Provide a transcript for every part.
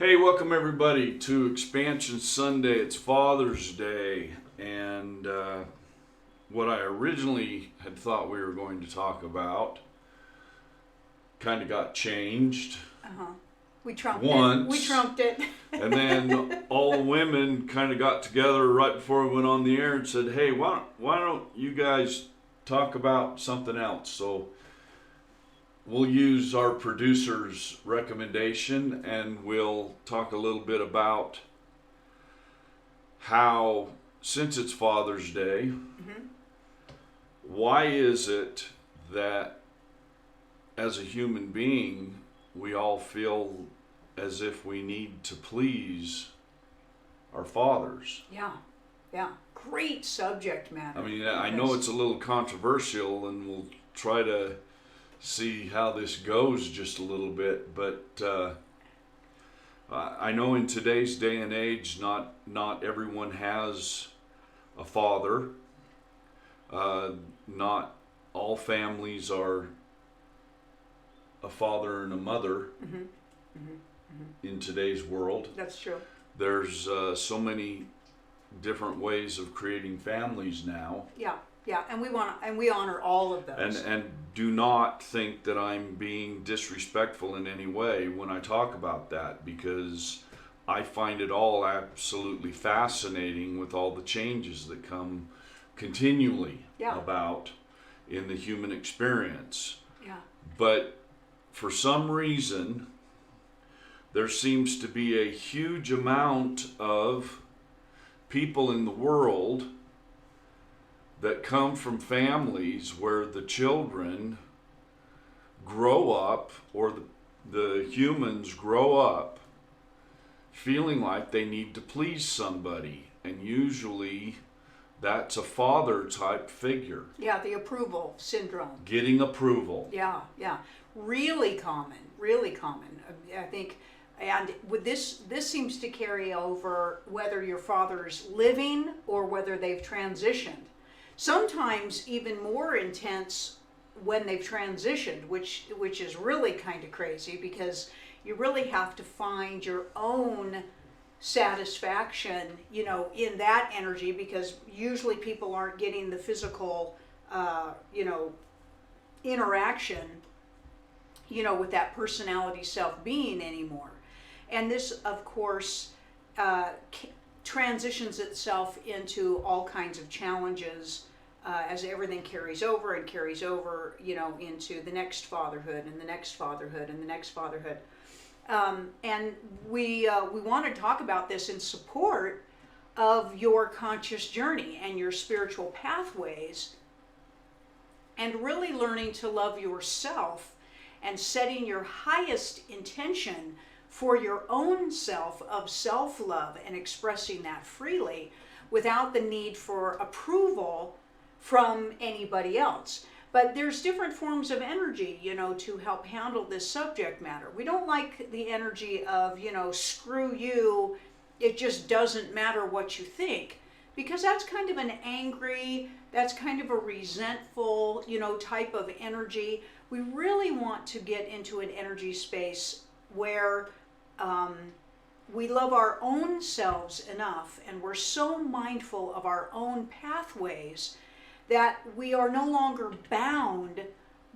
Hey, welcome everybody to Expansion Sunday. It's Father's Day, and what I originally had thought we were going to talk about kind of got changed We trumped once. it. We trumped it. And then all the women kind of got together right before we went on the air and said, hey, why don't you guys talk about something else? So we'll use our producer's recommendation and we'll talk a little bit about how, since it's Father's Day, why is it that as a human being we all feel as if we need to please our fathers? Yeah. Great subject matter. I mean, I know it's a little controversial and we'll try to see how this goes just a little bit, but I know in today's day and age not everyone has a father. Not all families are a father and a mother in today's world. That's true. There's so many different ways of creating families now. Yeah, and we honor all of those. And do not think that I'm being disrespectful in any way when I talk about that, because I find it all absolutely fascinating with all the changes that come continually about in the human experience. Yeah. But for some reason, there seems to be a huge amount of people in the world that come from families where the children grow up, or the humans grow up feeling like they need to please somebody, and usually that's a father type figure. Yeah, the approval syndrome. Getting approval. Yeah. Really common. I think, and with this seems to carry over whether your father's living or whether they've transitioned. Sometimes even more intense when they've transitioned, which is really kind of crazy, because you really have to find your own satisfaction, in that energy, because usually people aren't getting the physical, interaction, with that personality self-being anymore. And this, of course, transitions itself into all kinds of challenges as everything carries over, into the next fatherhood and the next fatherhood and the next fatherhood. And we want to talk about this in support of your conscious journey and your spiritual pathways, and really learning to love yourself and setting your highest intention for your own self of self-love and expressing that freely without the need for approval from anybody else. But there's different forms of energy, to help handle this subject matter. We don't like the energy of, screw you, it just doesn't matter what you think, because that's kind of an angry, that's kind of a resentful, type of energy. We really want to get into an energy space where we love our own selves enough, and we're so mindful of our own pathways that we are no longer bound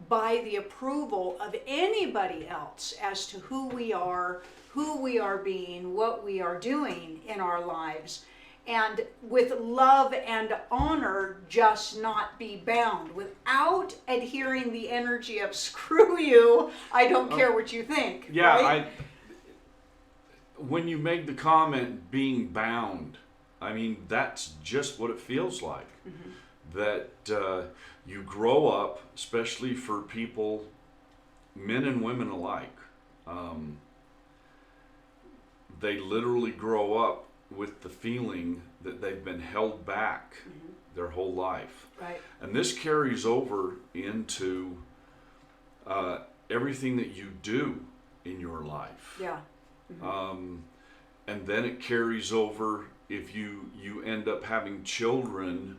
by the approval of anybody else as to who we are being, what we are doing in our lives. And with love and honor, just not be bound without adhering the energy of screw you, I don't care what you think. Yeah, right? When you made the comment being bound, I mean, that's just what it feels like. That you grow up, especially for people, men and women alike, they literally grow up with the feeling that they've been held back their whole life. Right. And this carries over into everything that you do in your life. Yeah. And then it carries over if you end up having children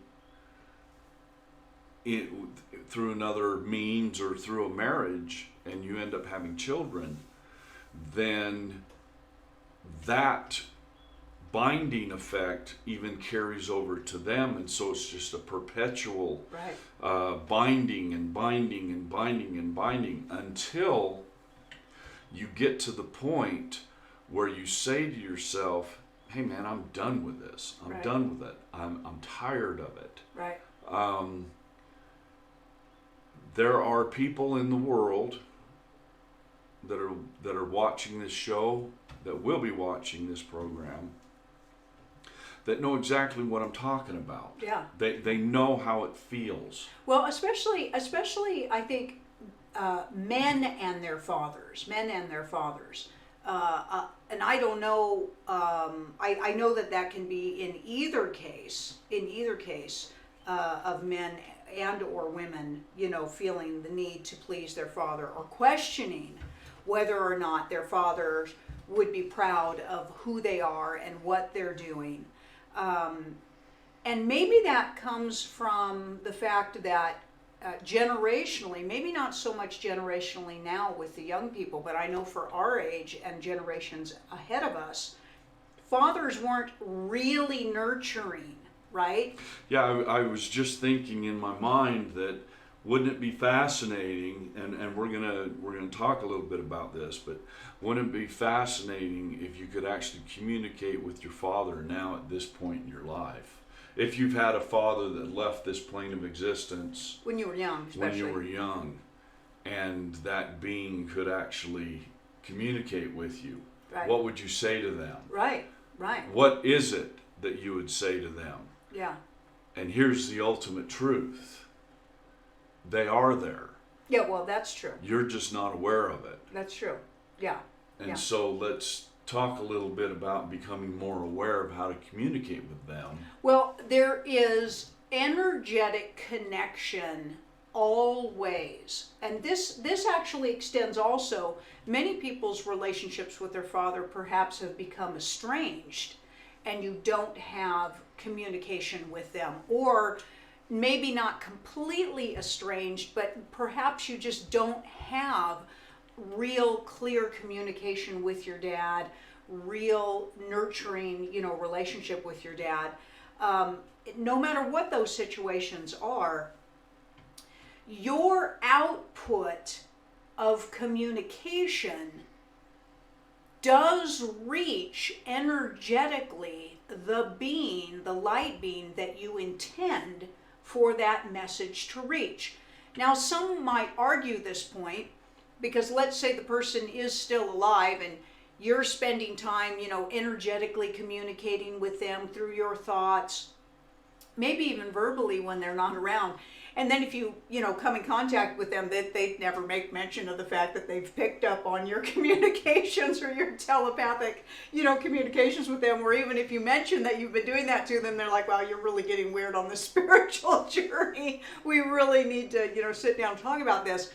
through another means or through a marriage, and you end up having children, then that binding effect even carries over to them, and so it's just a perpetual binding and binding and binding and binding until you get to the point where you say to yourself, hey man, I'm done with this. I'm done with it. I'm tired of it. Right. There are people in the world that are watching this show, that will be watching this program, that know exactly what I'm talking about. Yeah. They know how it feels. Well, especially I think men and their fathers. And I don't know. I know that can be in either case. Of men and or women, feeling the need to please their father or questioning whether or not their fathers would be proud of who they are and what they're doing. And maybe that comes from the fact that generationally, maybe not so much generationally now with the young people, but I know for our age and generations ahead of us, fathers weren't really nurturing, right? Yeah, I was just thinking in my mind that wouldn't it be fascinating, and we're gonna talk a little bit about this, but wouldn't it be fascinating if you could actually communicate with your father now at this point in your life? If you've had a father that left this plane of existence when you were young, especially. And that being could actually communicate with you, right. What would you say to them? Right. What is it that you would say to them? Yeah. And here's the ultimate truth. They are there. Yeah, well, that's true. You're just not aware of it. That's true. Yeah. And so let's talk a little bit about becoming more aware of how to communicate with them. Well, there is energetic connection always. And this actually extends also. Many people's relationships with their father perhaps have become estranged, and you don't have communication with them. Or maybe not completely estranged, but perhaps you just don't have real clear communication with your dad, real nurturing, relationship with your dad. No matter what those situations are, your output of communication does reach energetically the light being that you intend for that message to reach. Now, some might argue this point, because let's say the person is still alive and you're spending time, energetically communicating with them through your thoughts, maybe even verbally when they're not around. And then if you, come in contact with them, that they never make mention of the fact that they've picked up on your communications or your telepathic, communications with them. Or even if you mention that you've been doing that to them, they're like, wow, you're really getting weird on the spiritual journey. We really need to, sit down and talk about this.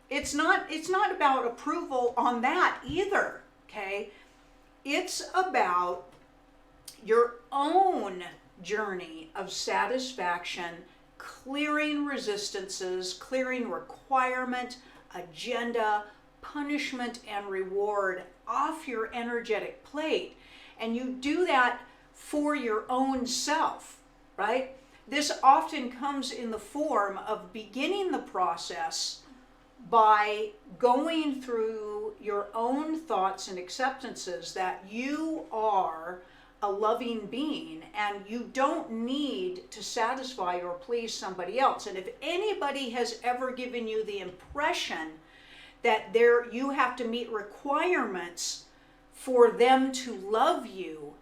It's not about approval on that either, okay? It's about your own journey of satisfaction, clearing resistances, clearing requirement, agenda, punishment, and reward off your energetic plate. And you do that for your own self, right? This often comes in the form of beginning the process by going through your own thoughts and acceptances that you are a loving being and you don't need to satisfy or please somebody else. And if anybody has ever given you the impression that you have to meet requirements for them to love you,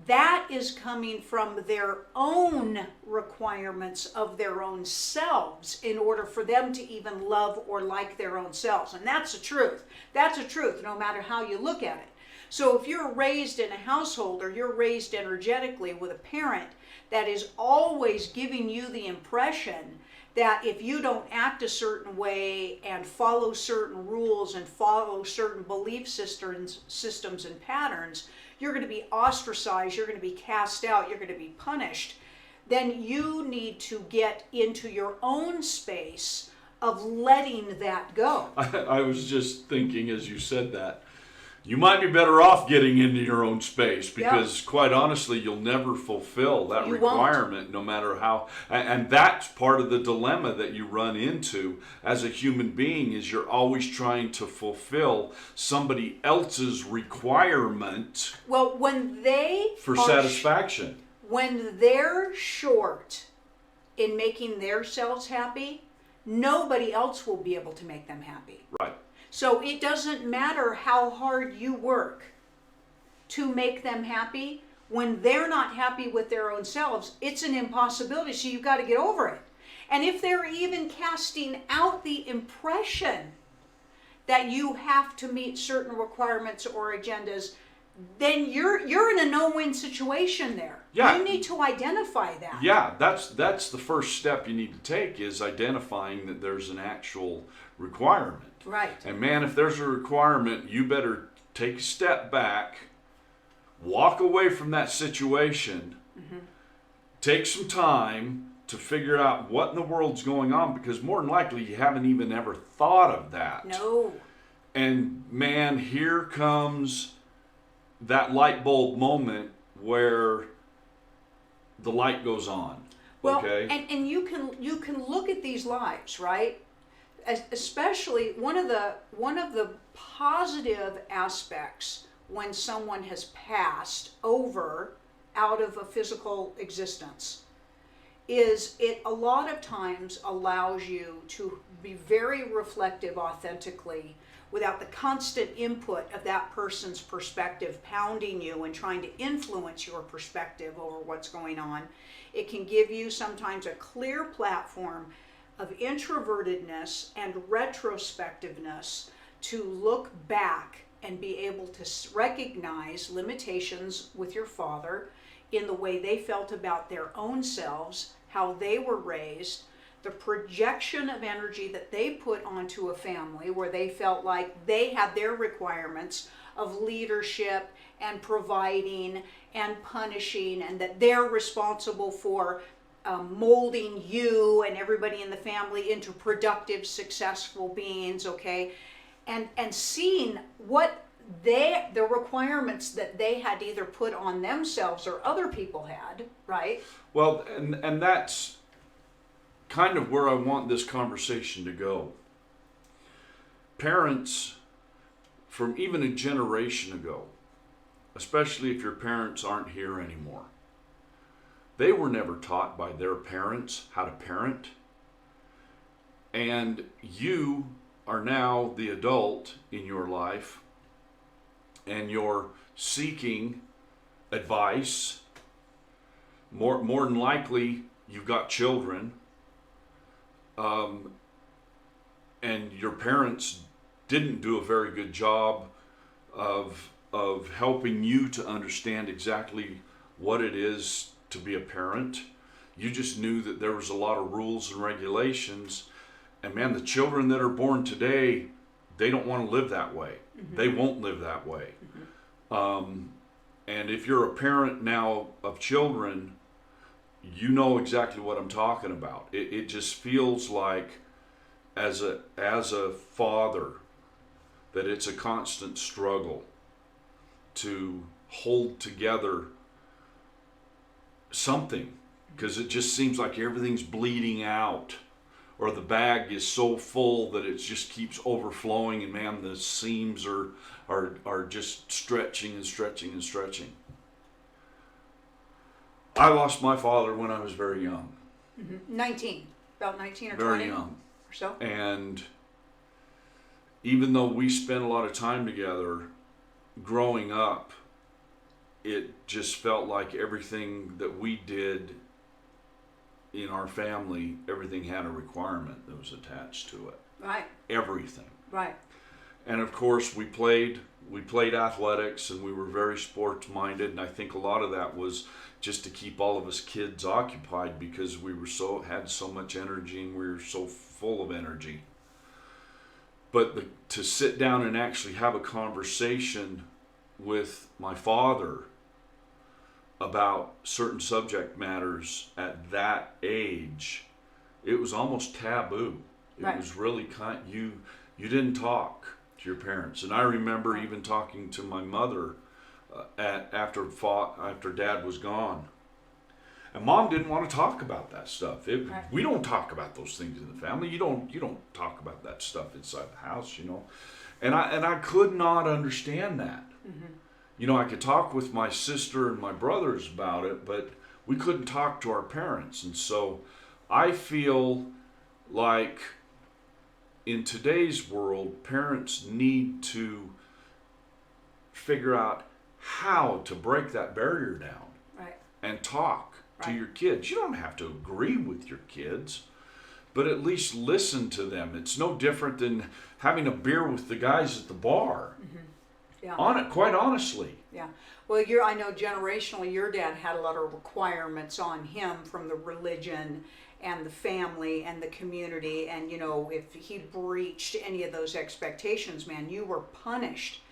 that is coming from their own requirements of their own selves in order for them to even love or like their own selves. And that's the truth. That's the truth, no matter how you look at it. So if you're raised in a household or you're raised energetically with a parent that is always giving you the impression that if you don't act a certain way and follow certain rules and follow certain belief systems and patterns, you're going to be ostracized, you're going to be cast out, you're going to be punished, then you need to get into your own space of letting that go. I was just thinking as you said that, you might be better off getting into your own space, because quite honestly, you'll never fulfill that requirement, no matter how. And that's part of the dilemma that you run into as a human being, is you're always trying to fulfill somebody else's requirement. Well, when they for satisfaction. When they're short in making themselves happy, nobody else will be able to make them happy. Right. So it doesn't matter how hard you work to make them happy. When they're not happy with their own selves, it's an impossibility. So you've got to get over it. And if they're even casting out the impression that you have to meet certain requirements or agendas, then you're in a no-win situation there. Yeah. You need to identify that. Yeah, that's the first step you need to take, is identifying that there's an actual requirement. Right. And man, if there's a requirement, you better take a step back, walk away from that situation, take some time to figure out what in the world's going on, because more than likely you haven't even ever thought of that. No. And man, here comes that light bulb moment where the light goes on. Well, okay? and you can look at these lives, right? Especially one of the positive aspects when someone has passed over out of a physical existence is it a lot of times allows you to be very reflective authentically without the constant input of that person's perspective pounding you and trying to influence your perspective over what's going on. It can give you sometimes a clear platform of introvertedness and retrospectiveness to look back and be able to recognize limitations with your father in the way they felt about their own selves, how they were raised, the projection of energy that they put onto a family where they felt like they had their requirements of leadership and providing and punishing, and that they're responsible for molding you and everybody in the family into productive, successful beings, okay? And seeing what the requirements that they had either put on themselves or other people had, right? Well, and that's kind of where I want this conversation to go. Parents from even a generation ago, especially if your parents aren't here anymore, they were never taught by their parents how to parent. And you are now the adult in your life, and you're seeking advice. More than likely, you've got children, and your parents didn't do a very good job of helping you to understand exactly what it is to be a parent. You just knew that there was a lot of rules and regulations, and man, the children that are born today, they don't want to live that way. Mm-hmm. They won't live that way. Mm-hmm. And if you're a parent now of children, you know exactly what I'm talking about. It just feels like, as a father, that it's a constant struggle to hold together something, because it just seems like everything's bleeding out, or the bag is so full that it just keeps overflowing, and man, the seams are just stretching and stretching and stretching. I lost my father when I was very young. Mm-hmm. About 19 or 20? Very young. Or so? And even though we spent a lot of time together growing up, it just felt like everything that we did in our family, everything had a requirement that was attached to it. Right. Everything. Right. And of course, we played athletics, and we were very sports minded, and I think a lot of that was just to keep all of us kids occupied, because we were had so much energy, and we were so full of energy. But to sit down and actually have a conversation with my father about certain subject matters at that age, it was almost taboo. It right. was really you didn't talk. to your parents. And I remember even talking to my mother after Dad was gone. And Mom didn't want to talk about that stuff. Right. We don't talk about those things in the family. You don't talk about that stuff inside the house, you know. And I could not understand that. Mm-hmm. You know, I could talk with my sister and my brothers about it, but we couldn't talk to our parents. And so I feel like in today's world, parents need to figure out how to break that barrier down, Right. and talk to Right. your kids. You don't have to agree with your kids, but at least listen to them. It's no different than having a beer with the guys at the bar. Yeah. Quite honestly. Yeah. Well, I know generationally your dad had a lot of requirements on him from the religion and the family and the community, and you know, if he breached any of those expectations, man, you were punished.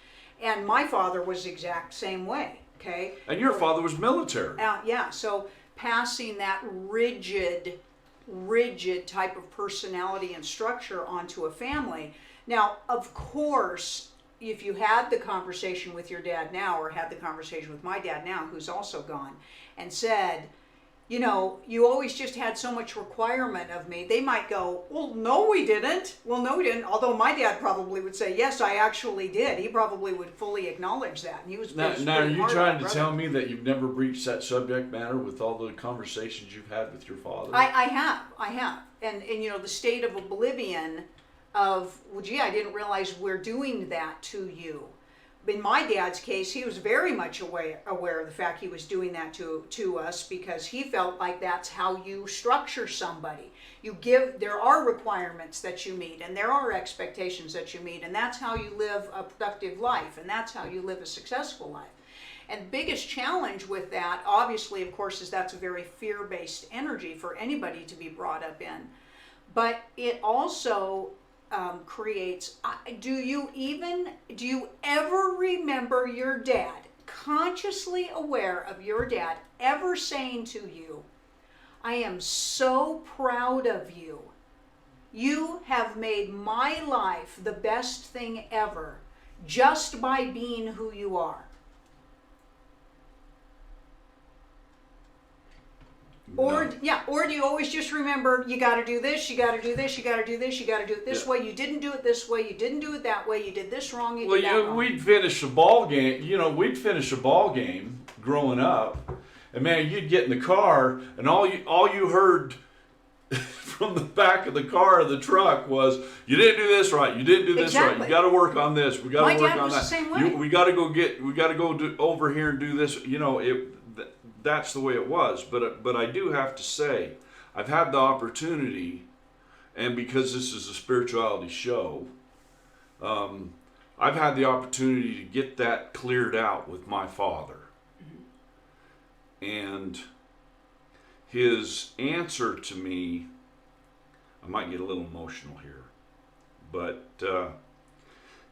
And my father was the exact same way, okay? And your father was military. Yeah, so passing that rigid type of personality and structure onto a family. Now, of course, if you had the conversation with your dad now, or had the conversation with my dad now, who's also gone, and said, you know, you always just had so much requirement of me, they might go, well, no, we didn't. Well, no, we didn't. Although my dad probably would say, yes, I actually did. He probably would fully acknowledge that. And he was Now, pretty are you hard on trying to brother. tell me that you've never breached that subject matter with all the conversations you've had with your father? I have. And you know, the state of oblivion of, well, gee, I didn't realize we're doing that to you. In my dad's case, he was very much aware of the fact he was doing that to us, because he felt like that's how you structure somebody. There are requirements that you meet, and there are expectations that you meet, and that's how you live a productive life, and that's how you live a successful life. And the biggest challenge with that, obviously, of course, is that's a very fear-based energy for anybody to be brought up in. But it also creates, do you ever remember your dad, consciously aware of your dad, ever saying to you, I am so proud of you. You have made my life the best thing ever just by being who you are? Or do you always just remember, you got to do this, you got to do this, you got to do this, you got to do it this way, you didn't do it this way, you didn't do it that way, you did this wrong, you did that wrong. We'd finish a ball game. You know, we'd finish a ball game growing up, and man, you'd get in the car, and all you heard from the back of the car or the truck was, you didn't do this right, you didn't do this right, you got to work on this, we got to work on that. My dad was the same way. We got to go over here and do this. You know, that's the way it was. But I do have to say, I've had the opportunity, and because this is a spirituality show, I've had the opportunity to get that cleared out with my father. Mm-hmm. And his answer to me, I might get a little emotional here, but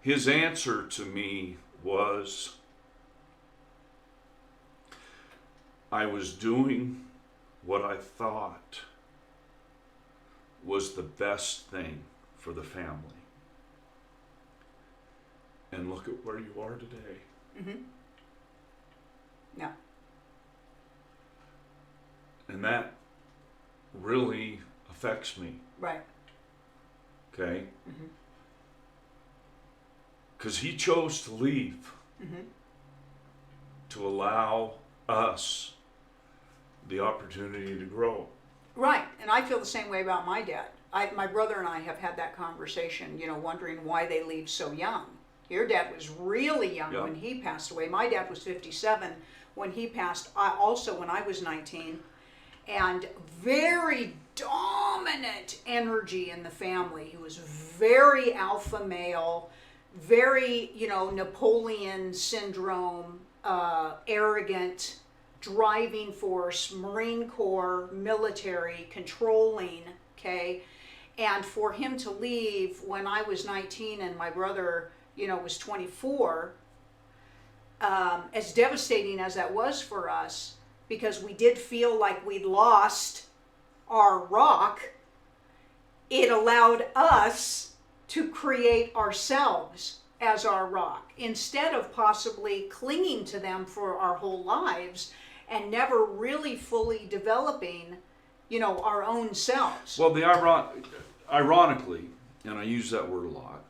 his answer to me was, I was doing what I thought was the best thing for the family. And look at where you are today. Mm-hmm. Yeah. And that really affects me. Right. Okay? Mm-hmm. Because he chose to leave. Mm-hmm. To allow us the opportunity to grow. Right, and I feel the same way about my dad. My brother and I have had that conversation, you know, wondering why they leave so young. Your dad was really young when he passed away. My dad was 57 when he passed, also when I was 19. And very dominant energy in the family. He was very alpha male, very, you know, Napoleon syndrome, arrogant, driving force, Marine Corps, military, controlling, okay? And for him to leave when I was 19 and my brother, you know, was 24, as devastating as that was for us, because we did feel like we'd lost our rock, it allowed us to create ourselves. as our rock, instead of possibly clinging to them for our whole lives and never really fully developing, our own selves. Well, ironically, and I use that word a lot,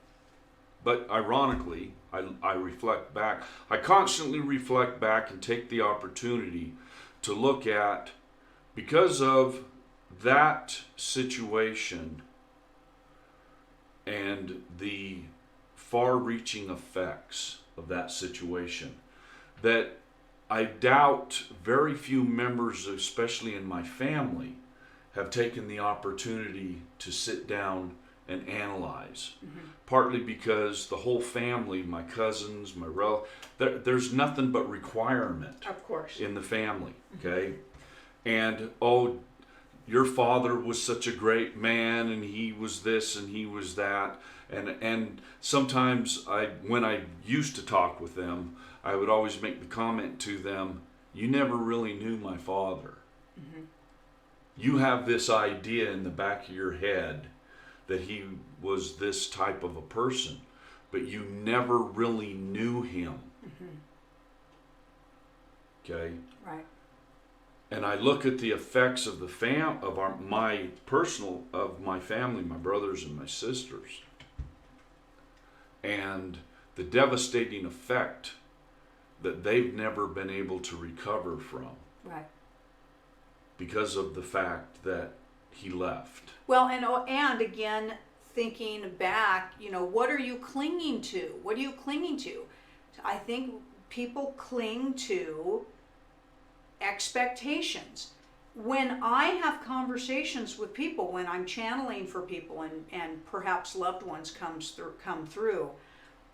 but ironically, I reflect back. I constantly reflect back and take the opportunity to look at, because of that situation and the far-reaching effects of that situation, that I doubt very few members, especially in my family, have taken the opportunity to sit down and analyze. Partly because the whole family, my cousins, my relatives, there's nothing but requirement, Of course. in the family, okay? And, oh, your father was such a great man, and he was this and he was that. And sometimes when I used to talk with them, I would always make the comment to them, you never really knew my father. You have this idea in the back of your head that he was this type of a person, but you never really knew him. Okay? Right. And I look at the effects of my family, my brothers and my sisters, and the devastating effect that they've never been able to recover from. Right. Because of the fact that he left. Well, and again, thinking back, what are you clinging to? What are you clinging to? I think people cling to expectations. When I have conversations with people, when I'm channeling for people and perhaps loved ones come through,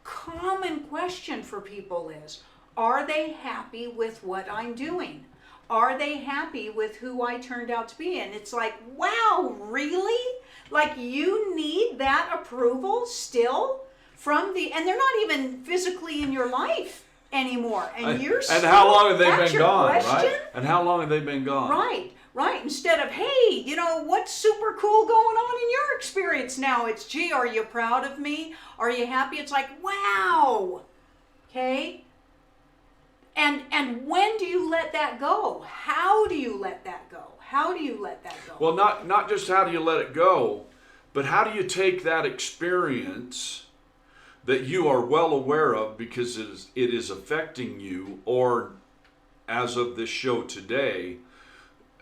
common question for people is, are they happy with what I'm doing? Are they happy with who I turned out to be? And it's like, wow, really? Like, you need that approval still and they're not even physically in your life anymore. And you're still, and how long have they that's been your gone, question? right? And how long have they been gone? Right. Instead of, hey, what's super cool going on in your experience now? It's, gee, are you proud of me? Are you happy? It's like, wow. Okay? And when do you let that go? How do you let that go? How do you let that go? Well, not just how do you let it go, but how do you take that experience that you are well aware of because it is affecting you, or as of this show today,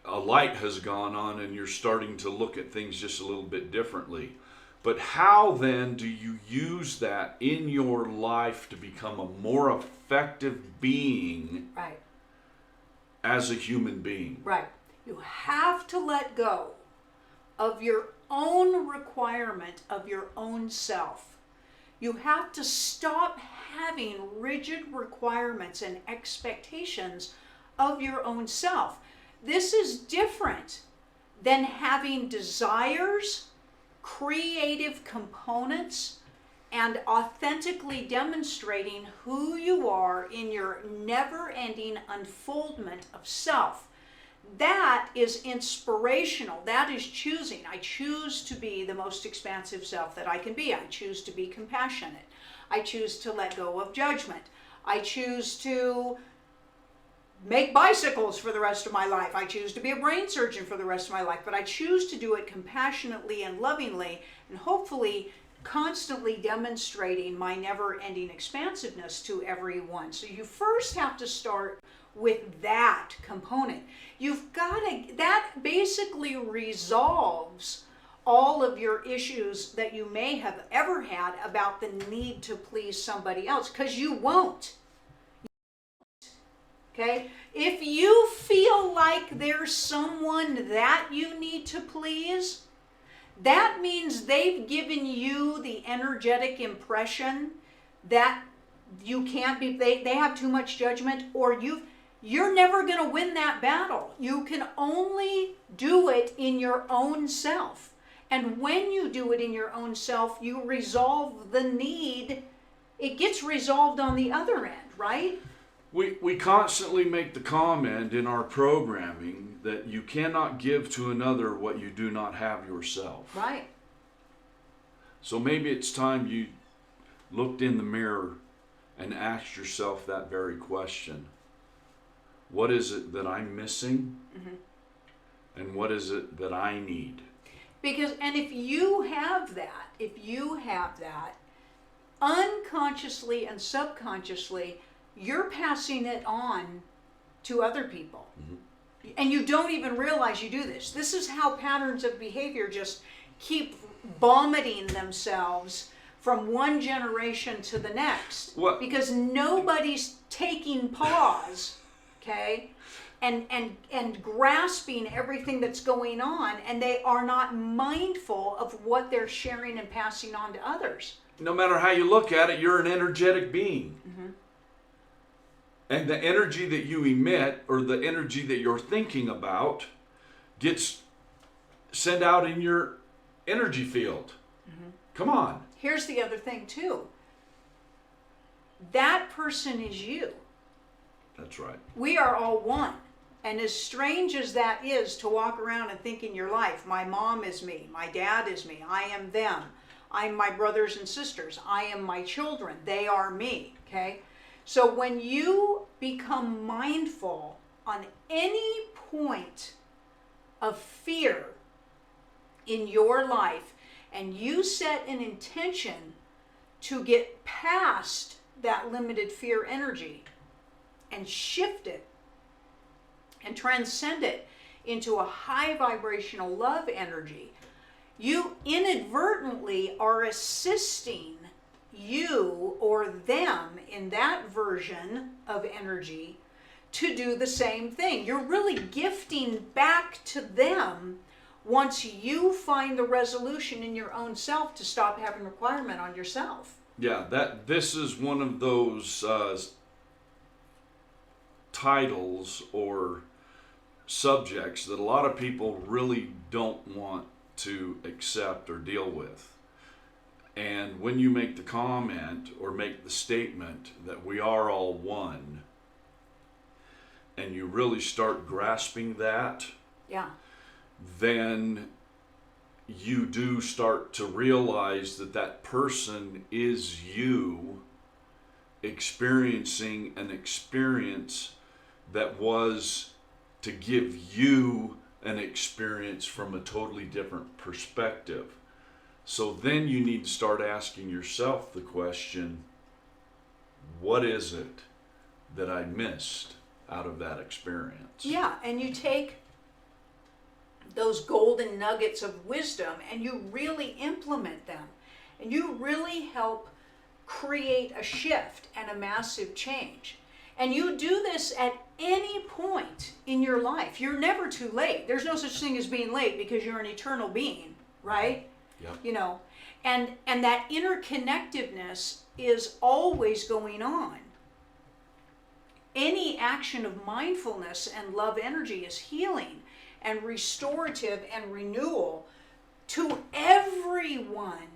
a light has gone on and you're starting to look at things just a little bit differently. But how then do you use that in your life to become a more effective being, right, as a human being? Right. You have to let go of your own requirement of your own self. You have to stop having rigid requirements and expectations of your own self. This is different than having desires, creative components, and authentically demonstrating who you are in your never-ending unfoldment of self. That is inspirational. That is choosing. I choose to be the most expansive self that I can be. I choose to be compassionate. I choose to let go of judgment. I choose to make bicycles for the rest of my life. I choose to be a brain surgeon for the rest of my life, but I choose to do it compassionately and lovingly, and hopefully constantly demonstrating my never-ending expansiveness to everyone. So you first have to start with that component. That basically resolves all of your issues that you may have ever had about the need to please somebody else, because you won't. Okay? If you feel like there's someone that you need to please, that means they've given you the energetic impression that you can't be, they have too much judgment, or you're never going to win that battle. You can only do it in your own self. And when you do it in your own self, you resolve the need. It gets resolved on the other end, right? We constantly make the comment in our programming that you cannot give to another what you do not have yourself. Right. So maybe it's time you looked in the mirror and asked yourself that very question? What is it that I'm missing? Mm-hmm. And what is it that I need? Because, and if you have that, unconsciously and subconsciously, you're passing it on to other people. Mm-hmm. And you don't even realize you do this. This is how patterns of behavior just keep vomiting themselves from one generation to the next. What? Because nobody's taking pause, okay, and grasping everything that's going on, and they are not mindful of what they're sharing and passing on to others. No matter how you look at it, you're an energetic being. Mm-hmm. And the energy that you emit, or the energy that you're thinking about, gets sent out in your energy field. Mm-hmm. Come on. Here's the other thing too. That person is you. That's right. We are all one. And as strange as that is to walk around and think in your life, my mom is me, my dad is me, I am them, I'm my brothers and sisters, I am my children, they are me, okay? So when you become mindful on any point of fear in your life, and you set an intention to get past that limited fear energy and shift it and transcend it into a high vibrational love energy, you inadvertently are assisting you or them in that version of energy to do the same thing. You're really gifting back to them once you find the resolution in your own self to stop having requirement on yourself. Yeah, this is one of those titles or subjects that a lot of people really don't want to accept or deal with. And when you make the comment or make the statement that we are all one, and you really start grasping that, yeah, then you do start to realize that that person is you experiencing an experience that was to give you an experience from a totally different perspective. So then you need to start asking yourself the question, what is it that I missed out of that experience? Yeah, and you take those golden nuggets of wisdom and you really implement them. And you really help create a shift and a massive change. And you do this at any point in your life. You're never too late. There's no such thing as being late because you're an eternal being, right? Yep. You know, and that interconnectedness is always going on. Any action of mindfulness and love energy is healing and restorative and renewal to everyone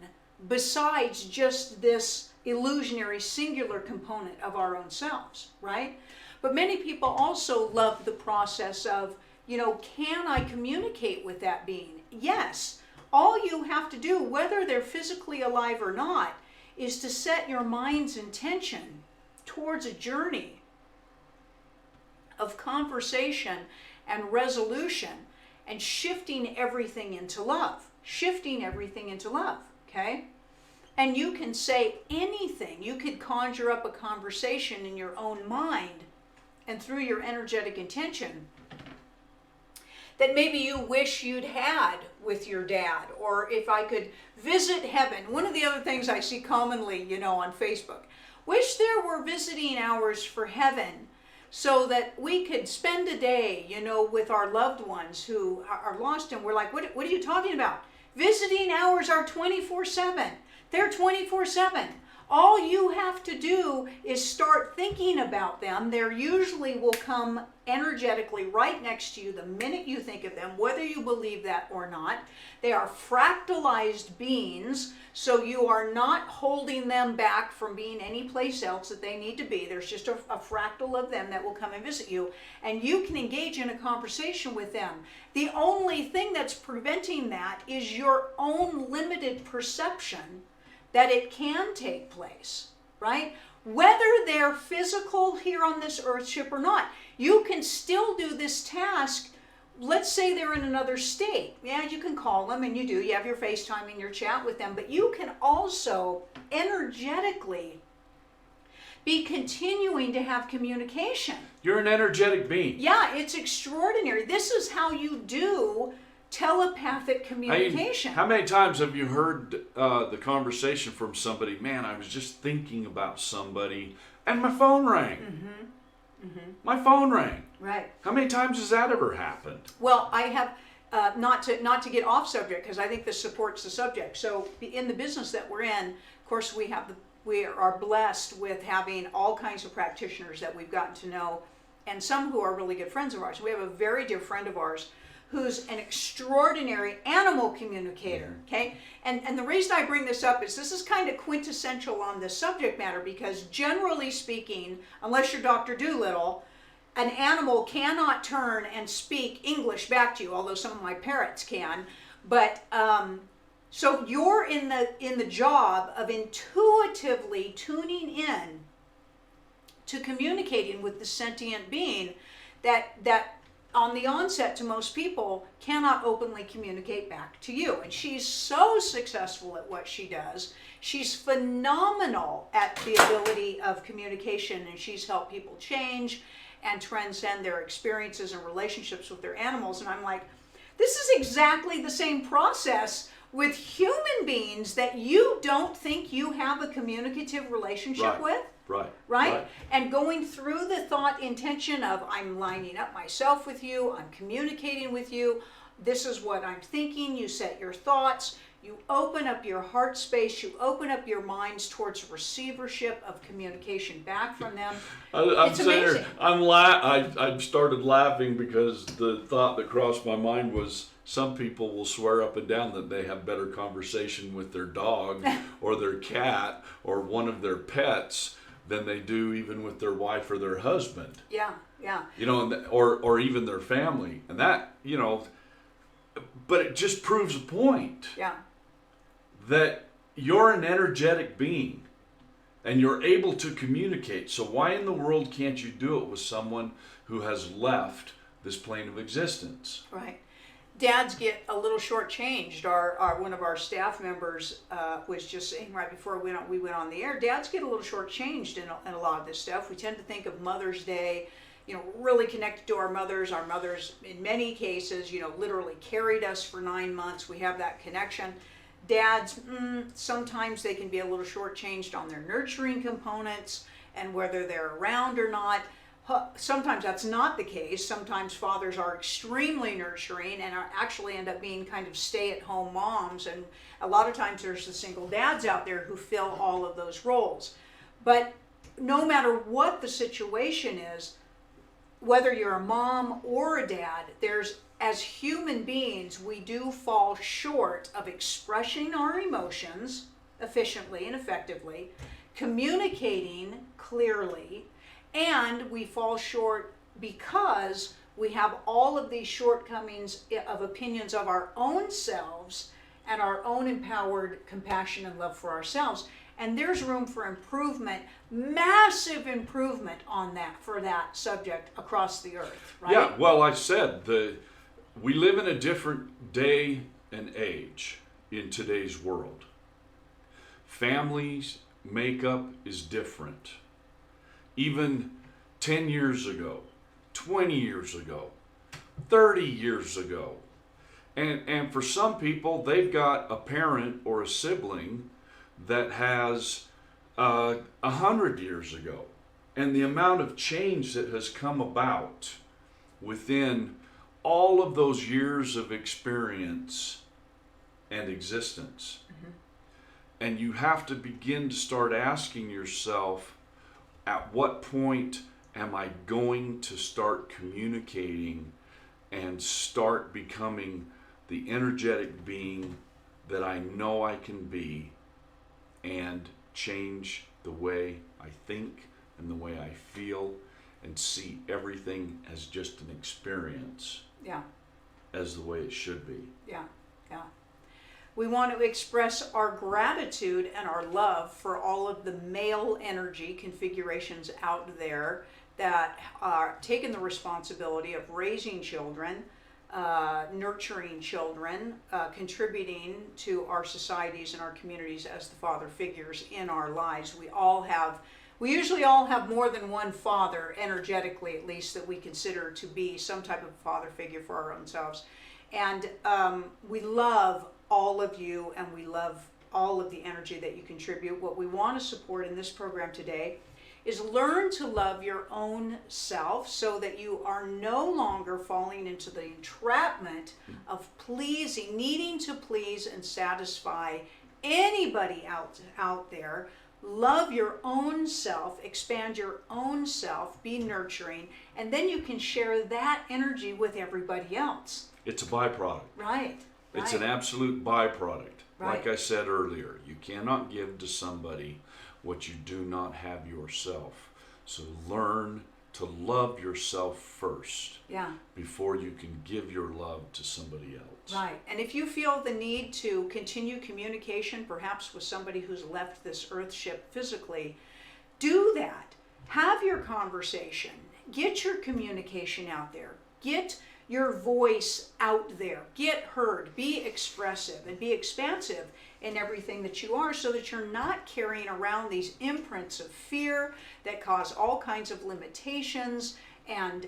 besides just this illusionary singular component of our own selves, right? But many people also love the process of, can I communicate with that being? Yes. All you have to do, whether they're physically alive or not, is to set your mind's intention towards a journey of conversation and resolution and shifting everything into love. Okay? And you can say anything. You could conjure up a conversation in your own mind and through your energetic intention that maybe you wish you'd had with your dad, or if I could visit heaven. One of the other things I see commonly, on Facebook, wish there were visiting hours for heaven so that we could spend a day, with our loved ones who are lost. And we're like, what are you talking about? Visiting hours are 24/7. They're 24/7. All you have to do is start thinking about them. They usually will come energetically right next to you the minute you think of them, whether you believe that or not. They are fractalized beings, so you are not holding them back from being any place else that they need to be. There's just a fractal of them that will come and visit you, and you can engage in a conversation with them. The only thing that's preventing that is your own limited perception that it can take place, right? Whether they're physical here on this earthship or not, you can still do this task. Let's say they're in another state. Yeah, you can call them, and you do. You have your FaceTime and your chat with them, but you can also energetically be continuing to have communication. You're an energetic being. Yeah, it's extraordinary. This is how you do telepathic communication. How many times have you heard the conversation from somebody, man, I was just thinking about somebody, and my phone rang. My phone rang. Right. How many times has that ever happened? Well, I have, not to get off subject, because I think this supports the subject. So in the business that we're in, of course, we are blessed with having all kinds of practitioners that we've gotten to know, and some who are really good friends of ours. We have a very dear friend of ours who's an extraordinary animal communicator, okay? And the reason I bring this up is this is kind of quintessential on this subject matter, because generally speaking, unless you're Dr. Doolittle, an animal cannot turn and speak English back to you, although some of my parrots can. But so you're in the job of intuitively tuning in to communicating with the sentient being that on the onset to most people cannot openly communicate back to you. And she's so successful at what she does. She's phenomenal at the ability of communication, and she's helped people change and transcend their experiences and relationships with their animals. And I'm like, this is exactly the same process with human beings that you don't think you have a communicative relationship with. Right? And going through the thought intention of, I'm lining up myself with you, I'm communicating with you, this is what I'm thinking, you set your thoughts, you open up your heart space, you open up your minds towards receivership of communication back from them. It's amazing. I started laughing because the thought that crossed my mind was, some people will swear up and down that they have better conversation with their dog or their cat or one of their pets than they do even with their wife or their husband. Yeah. You know, or even their family. And that, you know, but it just proves a point. Yeah. That you're an energetic being and you're able to communicate. So why in the world can't you do it with someone who has left this plane of existence? Right. Dads get a little shortchanged. Our one of our staff members was just saying right before we went on the air, dads get a little shortchanged in a lot of this stuff. We tend to think of Mother's Day, you know, really connected to our mothers. Our mothers, in many cases, you know, literally carried us for 9 months. We have that connection. Dads, sometimes they can be a little shortchanged on their nurturing components and whether they're around or not. Sometimes that's not the case. Sometimes fathers are extremely nurturing and actually end up being kind of stay-at-home moms. And a lot of times there's the single dads out there who fill all of those roles. But no matter what the situation is, whether you're a mom or a dad, as human beings, we do fall short of expressing our emotions efficiently and effectively, communicating clearly, and we fall short because we have all of these shortcomings of opinions of our own selves and our own empowered compassion and love for ourselves. And there's room for improvement, massive improvement on that, for that subject across the earth, right? Yeah, well, I said, we live in a different day and age in today's world. Families' makeup is different. Even 10 years ago, 20 years ago, 30 years ago. And for some people, they've got a parent or a sibling that has 100 years ago. And the amount of change that has come about within all of those years of experience and existence. Mm-hmm. And you have to begin to start asking yourself, at what point am I going to start communicating and start becoming the energetic being that I know I can be, and change the way I think and the way I feel and see everything as just an experience. Yeah. As the way it should be. Yeah. We want to express our gratitude and our love for all of the male energy configurations out there that are taking the responsibility of raising children, nurturing children, contributing to our societies and our communities as the father figures in our lives. We usually all have more than one father, energetically at least, that we consider to be some type of father figure for our own selves. And we love all of you, and we love all of the energy that you contribute. What we want to support in this program today is learn to love your own self so that you are no longer falling into the entrapment of pleasing, needing to please and satisfy anybody out there. Love your own self, expand your own self, be nurturing, and then you can share that energy with everybody else. It's a byproduct. Right. It's an absolute byproduct. Right. Like I said earlier, you cannot give to somebody what you do not have yourself. So learn to love yourself first. Yeah. Before you can give your love to somebody else. Right. And if you feel the need to continue communication, perhaps with somebody who's left this earth ship physically, do that. Have your conversation. Get your communication out there. Get your voice out there. Get heard. Be expressive and be expansive in everything that you are, so that you're not carrying around these imprints of fear that cause all kinds of limitations and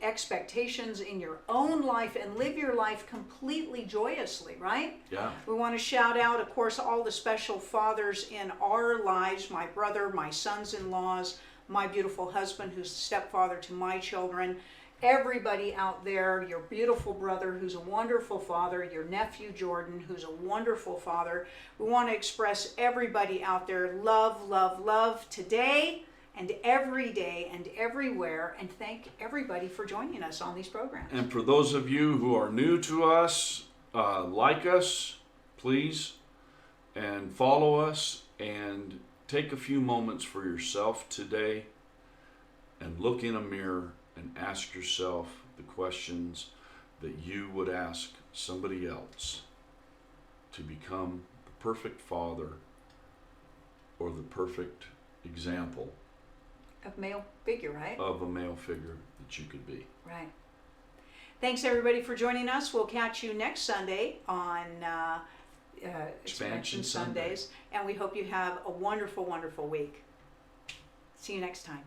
expectations in your own life, and live your life completely joyously, right? Yeah. We want to shout out, of course, all the special fathers in our lives, my brother, my sons-in-laws, my beautiful husband who's the stepfather to my children, everybody out there, your beautiful brother who's a wonderful father, your nephew Jordan who's a wonderful father. We want to express everybody out there love, love, love today and every day and everywhere, and thank everybody for joining us on these programs. And for those of you who are new to us, like us, please, and follow us, and take a few moments for yourself today and look in a mirror and ask yourself the questions that you would ask somebody else to become the perfect father or the perfect example Of male figure, right? of a male figure that you could be. Right. Thanks everybody for joining us. We'll catch you next Sunday on Expansion Sundays, and we hope you have a wonderful, wonderful week. See you next time.